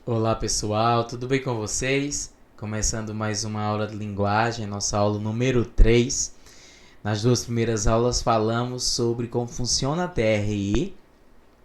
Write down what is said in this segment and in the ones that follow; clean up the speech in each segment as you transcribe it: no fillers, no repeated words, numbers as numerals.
Olá pessoal, tudo bem com vocês? Começando mais uma aula de linguagem, nossa aula número 3. Nas duas primeiras aulas falamos sobre como funciona a TRI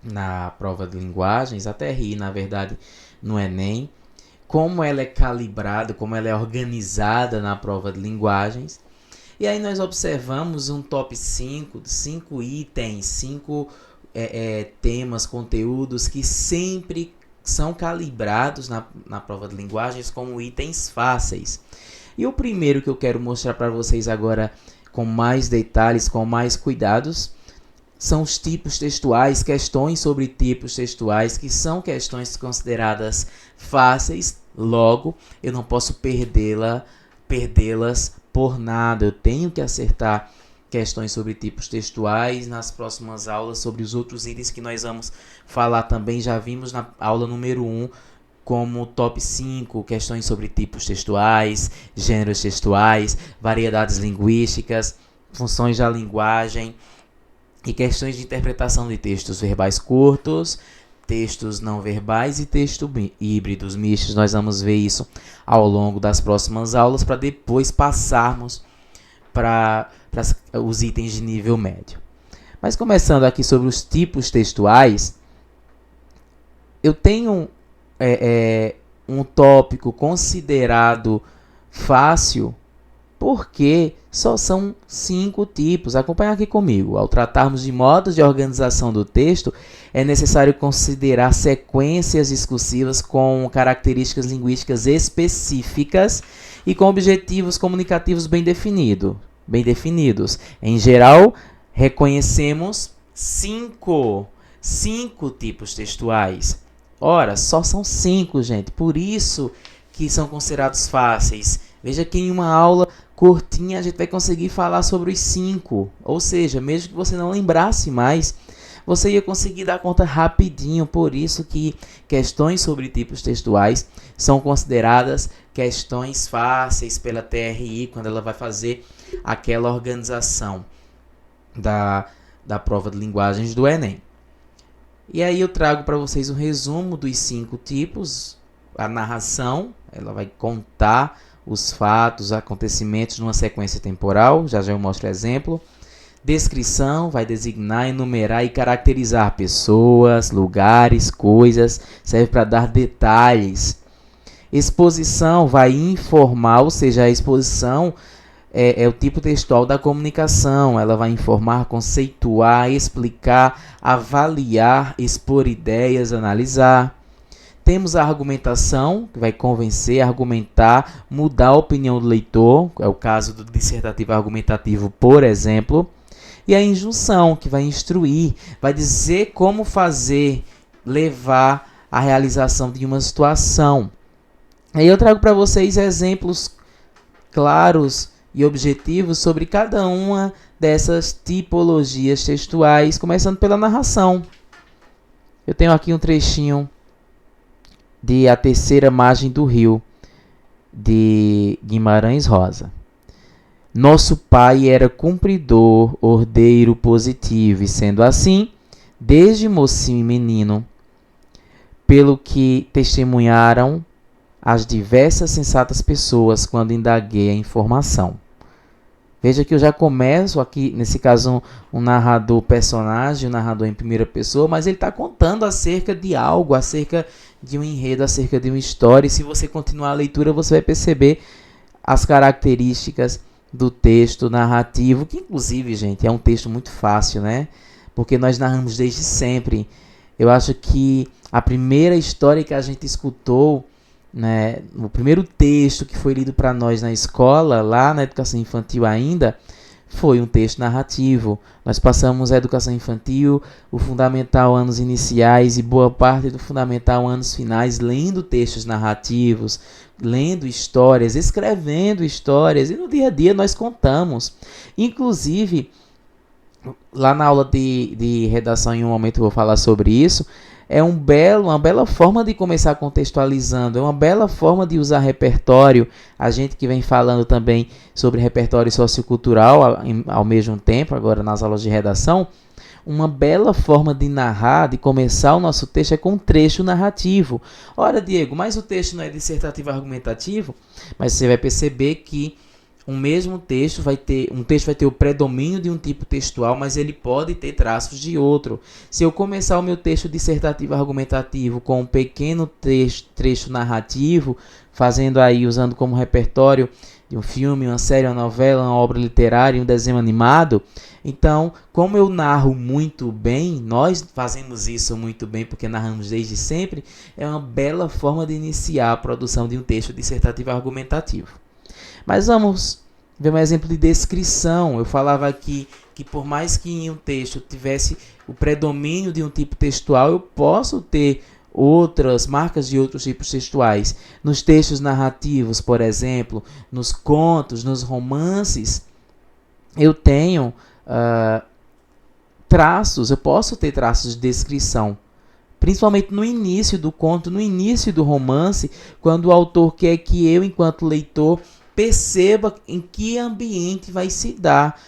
na prova de linguagens, a TRI na verdade no Enem, como ela é calibrada, como ela é organizada na prova de linguagens. E aí nós observamos um top 5 itens, 5 temas, conteúdos que sempre são calibrados na prova de linguagens como itens fáceis. E o primeiro que eu quero mostrar para vocês agora com mais detalhes, com mais cuidados, são os tipos textuais, questões sobre tipos textuais, que são questões consideradas fáceis, logo eu não posso perdê-las por nada. Eu tenho que acertar questões sobre tipos textuais nas próximas aulas, sobre os outros itens que nós vamos falar também. Já vimos na aula número 1 como top 5, questões sobre tipos textuais, gêneros textuais, variedades linguísticas, funções da linguagem e questões de interpretação de textos verbais curtos, textos não verbais e textos híbridos mistos. Nós vamos ver isso ao longo das próximas aulas para depois passarmos para os itens de nível médio. Mas começando aqui sobre os tipos textuais, eu tenho um tópico considerado fácil porque só são 5 tipos. Acompanha aqui comigo. Ao tratarmos de modos de organização do texto, é necessário considerar sequências discursivas com características linguísticas específicas e com objetivos comunicativos bem definidos. Em geral, reconhecemos 5 tipos textuais. Ora, só são 5, gente. Por isso que são considerados fáceis. Veja que em uma aula curtinha a gente vai conseguir falar sobre os 5. Ou seja, mesmo que você não lembrasse mais, você ia conseguir dar conta rapidinho. Por isso que questões sobre tipos textuais são consideradas questões fáceis pela TRI, quando ela vai fazer aquela organização da prova de linguagens do Enem. E aí eu trago para vocês um resumo dos 5 tipos. A narração, ela vai contar os fatos, acontecimentos numa sequência temporal. Já eu mostro exemplo. Descrição, vai designar, enumerar e caracterizar pessoas, lugares, coisas. Serve para dar detalhes. Exposição, vai informar, ou seja, a exposição é o tipo textual da comunicação. Ela vai informar, conceituar, explicar, avaliar, expor ideias, analisar. Temos a argumentação, que vai convencer, argumentar, mudar a opinião do leitor. É o caso do dissertativo argumentativo, por exemplo. E a injunção, que vai instruir, vai dizer como fazer, levar à realização de uma situação. Aí eu trago para vocês exemplos claros e objetivos sobre cada uma dessas tipologias textuais, começando pela narração. Eu tenho aqui um trechinho de A Terceira Margem do Rio, de Guimarães Rosa. Nosso pai era cumpridor, ordeiro, positivo, e sendo assim, desde mocinho e menino, pelo que testemunharam as diversas sensatas pessoas quando indaguei a informação. Veja que eu já começo aqui, nesse caso, um narrador personagem, um narrador em primeira pessoa, mas ele está contando acerca de algo, acerca de um enredo, acerca de uma história. E se você continuar a leitura, você vai perceber as características do texto narrativo, que inclusive, gente, é um texto muito fácil, né? Porque nós narramos desde sempre. Eu acho que a primeira história que a gente escutou, né, o primeiro texto que foi lido para nós na escola, lá na educação infantil ainda, foi um texto narrativo. Nós passamos a educação infantil, o fundamental anos iniciais e boa parte do fundamental anos finais lendo textos narrativos, lendo histórias, escrevendo histórias, e no dia a dia nós contamos. Inclusive, lá na aula de redação, em um momento eu vou falar sobre isso, é uma bela forma de começar contextualizando, é uma bela forma de usar repertório. A gente que vem falando também sobre repertório sociocultural ao mesmo tempo, agora nas aulas de redação, uma bela forma de narrar, de começar o nosso texto é com um trecho narrativo. Ora, Diego, mas o texto não é dissertativo argumentativo? Mas você vai perceber que um mesmo texto vai ter o predomínio de um tipo textual, mas ele pode ter traços de outro. Se eu começar o meu texto dissertativo argumentativo com um pequeno trecho narrativo, usando como repertório de um filme, uma série, uma novela, uma obra literária, um desenho animado, então, como eu narro muito bem, nós fazemos isso muito bem porque narramos desde sempre, é uma bela forma de iniciar a produção de um texto dissertativo argumentativo. Mas vamos ver um exemplo de descrição. Eu falava aqui que por mais que em um texto tivesse o predomínio de um tipo textual, eu posso ter outras marcas de outros tipos textuais. Nos textos narrativos, por exemplo, nos contos, nos romances, eu tenho traços, eu posso ter traços de descrição. Principalmente no início do conto, no início do romance, quando o autor quer que eu, enquanto leitor, perceba em que ambiente vai se dar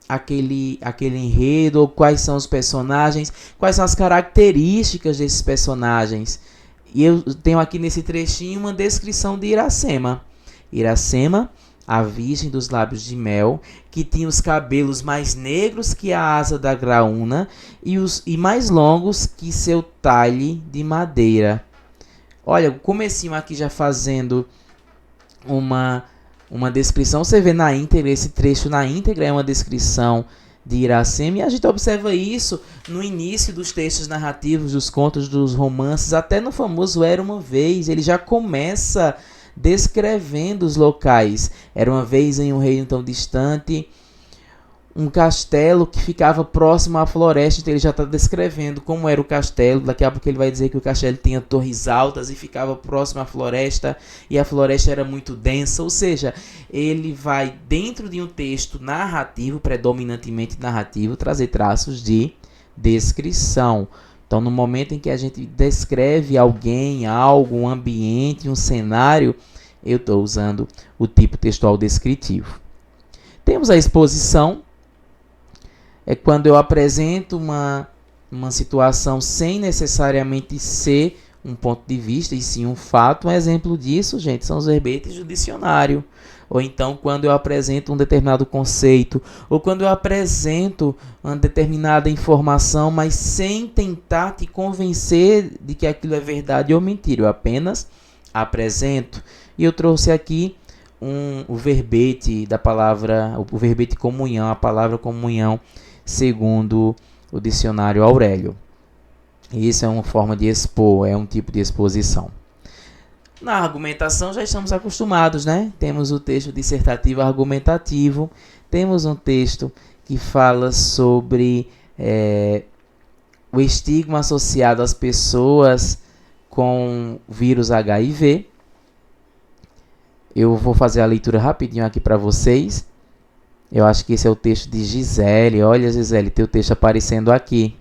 aquele enredo, ou quais são os personagens, quais são as características desses personagens. E eu tenho aqui nesse trechinho uma descrição de Iracema. Iracema, a virgem dos lábios de mel, que tinha os cabelos mais negros que a asa da graúna e mais longos que seu talhe de madeira. Olha, o comecinho aqui já fazendo uma descrição. Você vê na íntegra, esse trecho na íntegra é uma descrição de Iracema, e a gente observa isso no início dos textos narrativos, dos contos, dos romances, até no famoso Era Uma Vez, ele já começa descrevendo os locais. Era uma vez em um reino tão distante, um castelo que ficava próximo à floresta. Então ele já está descrevendo como era o castelo. Daqui a pouco ele vai dizer que o castelo tinha torres altas e ficava próximo à floresta, e a floresta era muito densa. Ou seja, ele vai, dentro de um texto narrativo, predominantemente narrativo, trazer traços de descrição. Então, no momento em que a gente descreve alguém, algo, um ambiente, um cenário, eu estou usando o tipo textual descritivo. Temos a exposição. É quando eu apresento uma situação sem necessariamente ser um ponto de vista, e sim um fato. Um exemplo disso, gente, são os verbetes do dicionário. Ou então quando eu apresento um determinado conceito, ou quando eu apresento uma determinada informação, mas sem tentar te convencer de que aquilo é verdade ou mentira. Eu apenas apresento. E eu trouxe aqui o verbete da palavra, o verbete comunhão, a palavra comunhão, segundo o dicionário Aurélio. Isso é uma forma de expor, é um tipo de exposição. Na argumentação já estamos acostumados, né? Temos o texto dissertativo argumentativo, temos um texto que fala sobre o estigma associado às pessoas com vírus HIV. Eu vou fazer a leitura rapidinho aqui para vocês. Eu acho que esse é o texto de Gisele. Olha, Gisele, teu texto aparecendo aqui.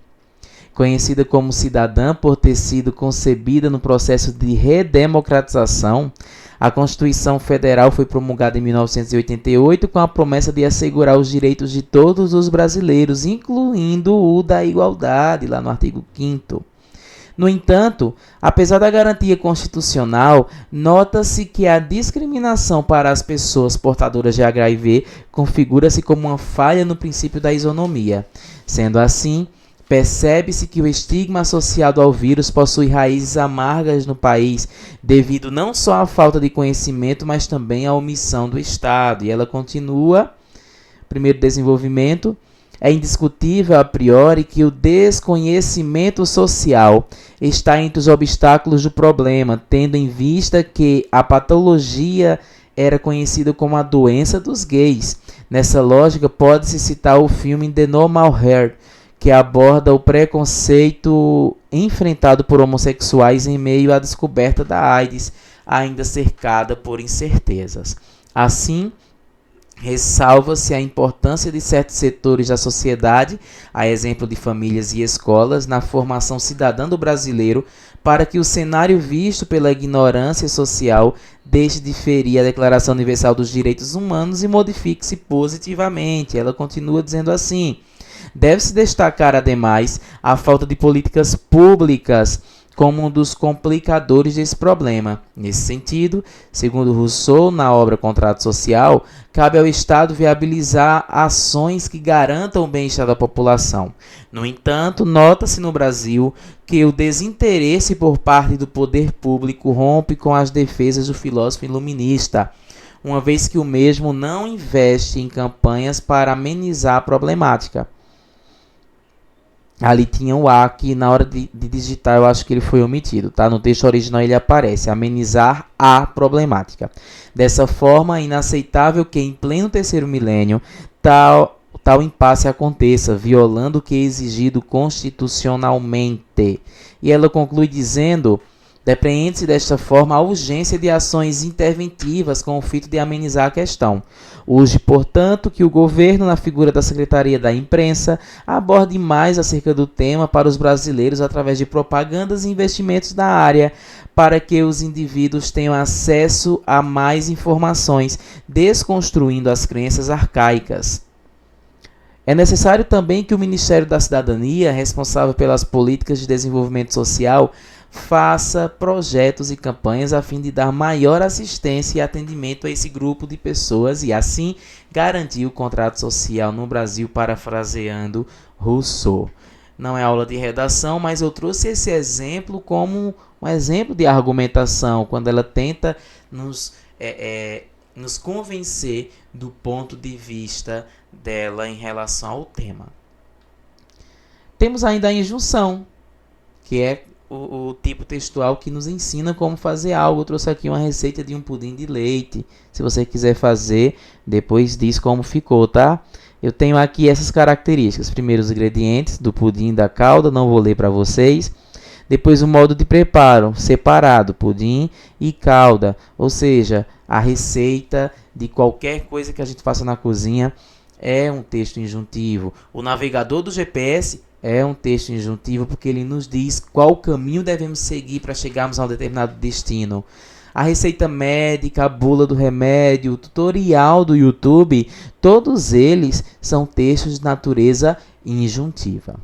Conhecida como cidadã por ter sido concebida no processo de redemocratização, a Constituição Federal foi promulgada em 1988 com a promessa de assegurar os direitos de todos os brasileiros, incluindo o da igualdade, lá no artigo 5º. No entanto, apesar da garantia constitucional, nota-se que a discriminação para as pessoas portadoras de HIV configura-se como uma falha no princípio da isonomia. Sendo assim, percebe-se que o estigma associado ao vírus possui raízes amargas no país, devido não só à falta de conhecimento, mas também à omissão do Estado. E ela continua, primeiro desenvolvimento. É indiscutível a priori que o desconhecimento social está entre os obstáculos do problema, tendo em vista que a patologia era conhecida como a doença dos gays. Nessa lógica, pode-se citar o filme The Normal Heart, que aborda o preconceito enfrentado por homossexuais em meio à descoberta da AIDS, ainda cercada por incertezas. Assim, Ressalva-se a importância de certos setores da sociedade, a exemplo de famílias e escolas, na formação cidadã do brasileiro, para que o cenário visto pela ignorância social deixe de ferir a Declaração Universal dos Direitos Humanos e modifique-se positivamente. Ela continua dizendo assim: deve-se destacar, ademais, a falta de políticas públicas como um dos complicadores desse problema. Nesse sentido, segundo Rousseau, na obra Contrato Social, cabe ao Estado viabilizar ações que garantam o bem-estar da população. No entanto, nota-se no Brasil que o desinteresse por parte do poder público rompe com as defesas do filósofo iluminista, uma vez que o mesmo não investe em campanhas para amenizar a problemática. Ali tinha o A que na hora de digitar eu acho que ele foi omitido, tá? No texto original ele aparece, amenizar a problemática. Dessa forma, é inaceitável que em pleno terceiro milênio tal impasse aconteça, violando o que é exigido constitucionalmente. E ela conclui dizendo: depreende-se desta forma a urgência de ações interventivas com o fito de amenizar a questão. Urge, portanto, que o governo, na figura da Secretaria da Imprensa, aborde mais acerca do tema para os brasileiros através de propagandas e investimentos na área, para que os indivíduos tenham acesso a mais informações, desconstruindo as crenças arcaicas. É necessário também que o Ministério da Cidadania, responsável pelas políticas de desenvolvimento social, faça projetos e campanhas a fim de dar maior assistência e atendimento a esse grupo de pessoas e, assim, garantir o contrato social no Brasil, parafraseando Rousseau. Não é aula de redação, mas eu trouxe esse exemplo como um exemplo de argumentação, quando ela tenta nos convencer do ponto de vista dela em relação ao tema. Temos ainda a injunção, que é o tipo textual que nos ensina como fazer algo. Eu trouxe aqui uma receita de um pudim de leite. Se você quiser fazer, depois diz como ficou, tá? Eu tenho aqui essas características. Primeiro, os ingredientes do pudim da calda, não vou ler para vocês. Depois, o modo de preparo, separado, pudim e calda. Ou seja, a receita de qualquer coisa que a gente faça na cozinha é um texto injuntivo. O navegador do GPS é um texto injuntivo porque ele nos diz qual caminho devemos seguir para chegarmos a um determinado destino. A receita médica, a bula do remédio, o tutorial do YouTube, todos eles são textos de natureza injuntiva.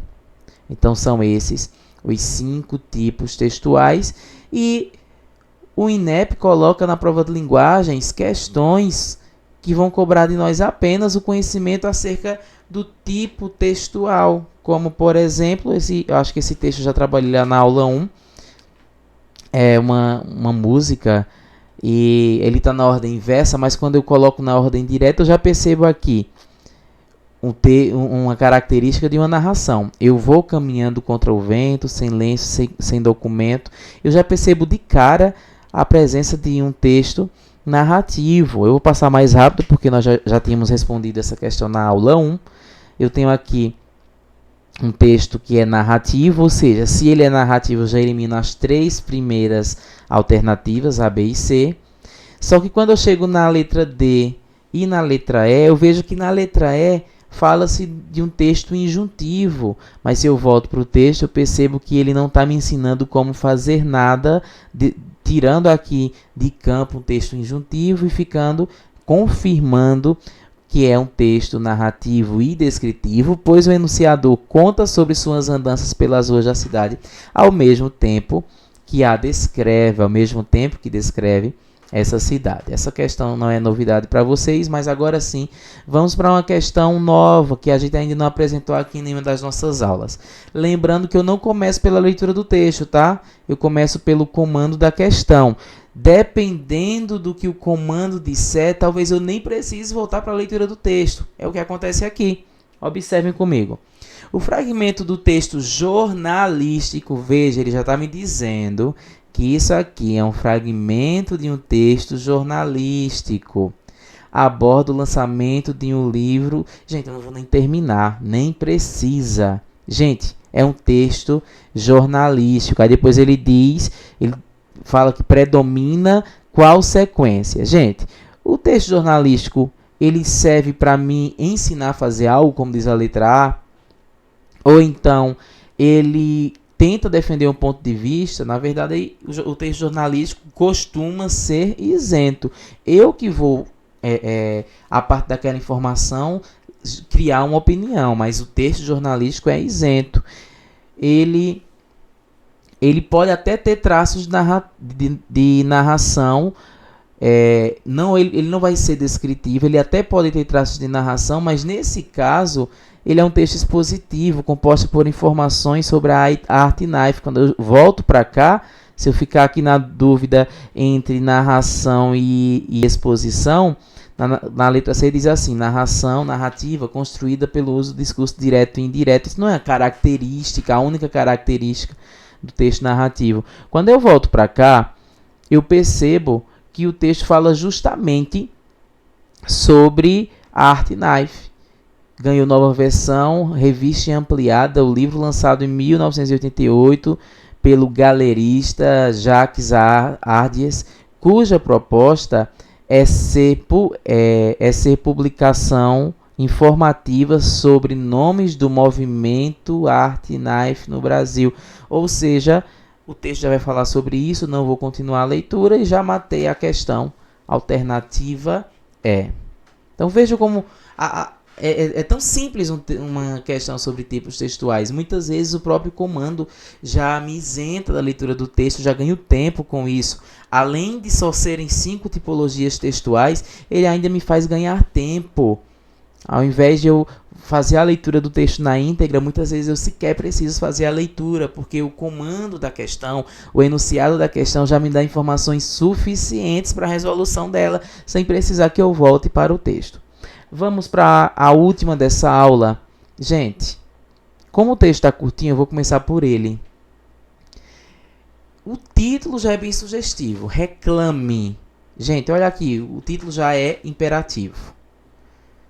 Então são esses os 5 tipos textuais, e o INEP coloca na prova de linguagens questões que vão cobrar de nós apenas o conhecimento acerca do tipo textual, como por exemplo, eu acho que esse texto eu já trabalhei lá na aula 1, é uma música e ele está na ordem inversa, mas quando eu coloco na ordem direta eu já percebo aqui uma característica de uma narração. Eu vou caminhando contra o vento, sem lenço, sem documento. Eu já percebo de cara a presença de um texto narrativo. Eu vou passar mais rápido porque nós já tínhamos respondido essa questão na aula 1. Eu tenho aqui um texto que é narrativo, ou seja, se ele é narrativo, eu já elimino as 3 primeiras alternativas, A, B e C. Só que quando eu chego na letra D e na letra E, eu vejo que na letra E fala-se de um texto injuntivo, mas se eu volto para o texto, eu percebo que ele não está me ensinando como fazer nada, tirando aqui de campo um texto injuntivo e confirmando que é um texto narrativo e descritivo, pois o enunciador conta sobre suas andanças pelas ruas da cidade, ao mesmo tempo que descreve essa cidade. Essa questão não é novidade para vocês, mas agora sim, vamos para uma questão nova que a gente ainda não apresentou aqui em nenhuma das nossas aulas. Lembrando que eu não começo pela leitura do texto, tá? Eu começo pelo comando da questão. Dependendo do que o comando disser, talvez eu nem precise voltar para a leitura do texto. É o que acontece aqui. Observem comigo. O fragmento do texto jornalístico, veja, ele já está me dizendo que isso aqui é um fragmento de um texto jornalístico. Aborda o lançamento de um livro. Gente, eu não vou nem terminar, nem precisa. Gente, é um texto jornalístico. Aí depois ele fala que predomina qual sequência. Gente, o texto jornalístico ele serve para me ensinar a fazer algo, como diz a letra A, ou então ele tenta defender um ponto de vista. Na verdade, o texto jornalístico costuma ser isento. Eu que vou, a partir daquela informação, criar uma opinião, mas o texto jornalístico é isento. Ele pode até ter traços de narração, ele não vai ser descritivo, ele até pode ter traços de narração, mas nesse caso ele é um texto expositivo, composto por informações sobre a arte knife. Quando eu volto para cá, se eu ficar aqui na dúvida entre narração e exposição, na letra C diz assim: narração, narrativa construída pelo uso do discurso direto e indireto. Isso não é a característica, a única característica do texto narrativo. Quando eu volto para cá, eu percebo que o texto fala justamente sobre a arte knife. Ganhou nova versão, revista e ampliada, o livro lançado em 1988 pelo galerista Jacques Ardies, cuja proposta é ser publicação informativa sobre nomes do movimento arte knife no Brasil. Ou seja, o texto já vai falar sobre isso, não vou continuar a leitura e já matei a questão. Alternativa é. Então veja como é tão simples uma questão sobre tipos textuais. Muitas vezes o próprio comando já me isenta da leitura do texto, já ganho tempo com isso. Além de só serem 5 tipologias textuais, ele ainda me faz ganhar tempo. Ao invés de eu fazer a leitura do texto na íntegra, muitas vezes eu sequer preciso fazer a leitura, porque o comando da questão, o enunciado da questão já me dá informações suficientes para a resolução dela, sem precisar que eu volte para o texto. Vamos para a última dessa aula. Gente, como o texto está curtinho, eu vou começar por ele. O título já é bem sugestivo. Reclame. Gente, olha aqui, o título já é imperativo.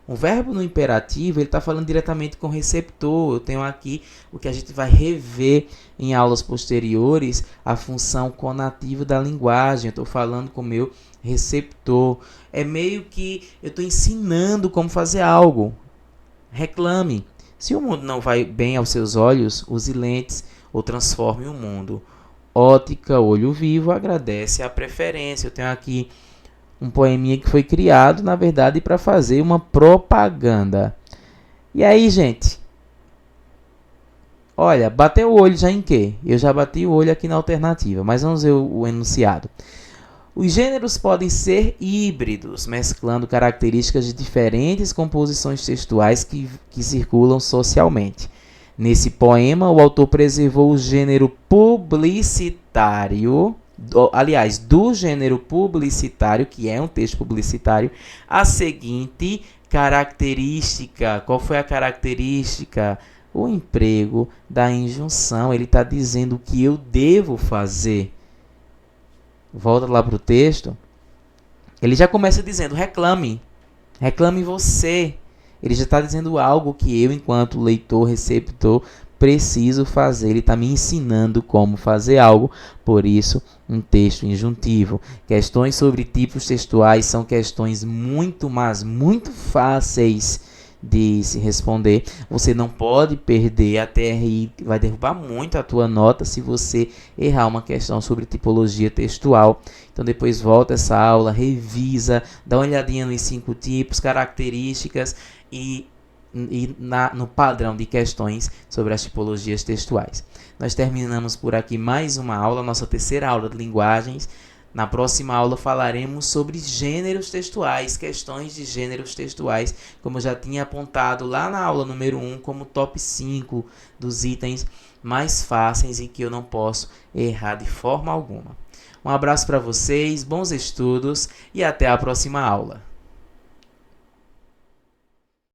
O verbo no imperativo, ele está falando diretamente com o receptor. Eu tenho aqui o que a gente vai rever em aulas posteriores, a função conativa da linguagem. Eu estou falando com o meu receptor. É meio que eu estou ensinando como fazer algo. Reclame. Se o mundo não vai bem aos seus olhos, use lentes ou transforme o mundo. Ótica, olho vivo, agradece a preferência. Eu tenho aqui um poeminha que foi criado, na verdade, para fazer uma propaganda. E aí, gente? Olha, bateu o olho já em quê? Eu já bati o olho aqui na alternativa, mas vamos ver o enunciado. Os gêneros podem ser híbridos, mesclando características de diferentes composições textuais que circulam socialmente. Nesse poema, o autor preservou o gênero publicitário, do gênero publicitário, que é um texto publicitário, a seguinte característica. Qual foi a característica? O emprego da injunção. Ele está dizendo o que eu devo fazer. Volta lá para o texto. Ele já começa dizendo: reclame. Reclame você. Ele já está dizendo algo que eu, enquanto leitor, receptor, preciso fazer. Ele está me ensinando como fazer algo. Por isso, um texto injuntivo. Questões sobre tipos textuais são questões muito fáceis de se responder. Você não pode perder. A TRI vai derrubar muito a tua nota se você errar uma questão sobre tipologia textual. Então depois volta essa aula, revisa, dá uma olhadinha nos 5 tipos, características e no padrão de questões sobre as tipologias textuais. Nós terminamos por aqui mais uma aula, nossa terceira aula de linguagens. Na próxima aula falaremos sobre gêneros textuais, questões de gêneros textuais, como eu já tinha apontado lá na aula número 1, como top 5 dos itens mais fáceis e que eu não posso errar de forma alguma. Um abraço para vocês, bons estudos e até a próxima aula.